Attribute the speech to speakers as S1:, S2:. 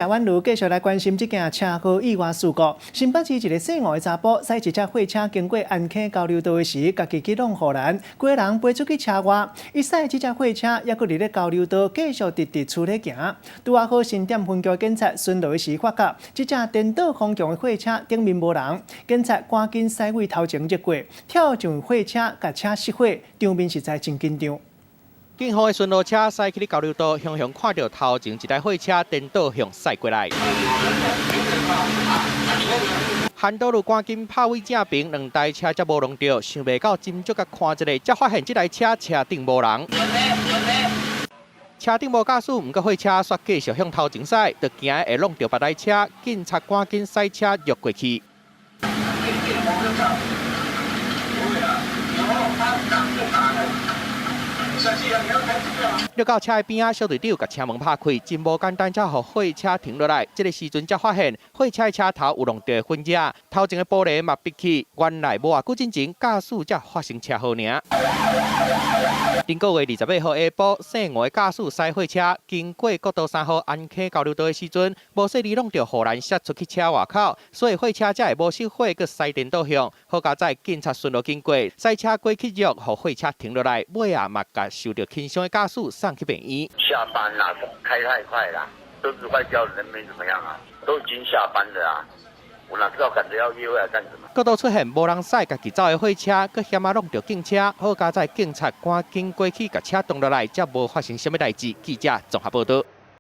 S1: 台湾路继续来关心这件车祸意外事故。新北市一个姓吴的查甫，驶一只货车经过安溪交流道的时，家己启动护栏，几人飞出去车外。伊驶这只货车还佫伫咧交流道继续直直处咧行。拄啊好新店分局警察巡逻时发觉，这只颠倒方向的货车顶面无人，警察赶紧驶位头前入过，跳上货车，甲车熄火，场面实在真紧张。
S2: 警方的巡逻车驶去交流道，雄雄看到头前一台货车颠倒向驶过来。韩道路赶紧拍位正平，两台车才无弄到，想袂到斟酌甲看一下，才发现这台车车顶无人。车顶无驾驶，毋过货车煞继续向头前驶，就惊会弄到别台车，警察赶紧驶车越过去。 入到车的边仔，小队长把车门拍开，真无简单，才让货车停落来。这个时阵才发现，货车的车头有弄到粉尘，头前的玻璃嘛闭起，原来无偌久之前驾驶才发生车祸尔。顶个月28号下晡，姓吴的驾驶驶货车经过国道3号安溪交流道的时阵，无细力弄到护栏摔出去车外口，所以货车才会无熄火，佮驶颠倒向。好佳在警察巡逻经过，驶车过去肉，让货车停落来，尾啊嘛甲受到轻伤的驾驶送去病院。
S3: 下班啦，开太快啦，车子坏掉，人没怎么样啊，都已经下班了啊。 我哪知道赶着要约会来干什么？
S2: 国道出现无人驶，家己走的货车，佮险啊弄到警车，好佳在警察赶紧过去，甲车动落来，才无发生什么代志。记者综合报道。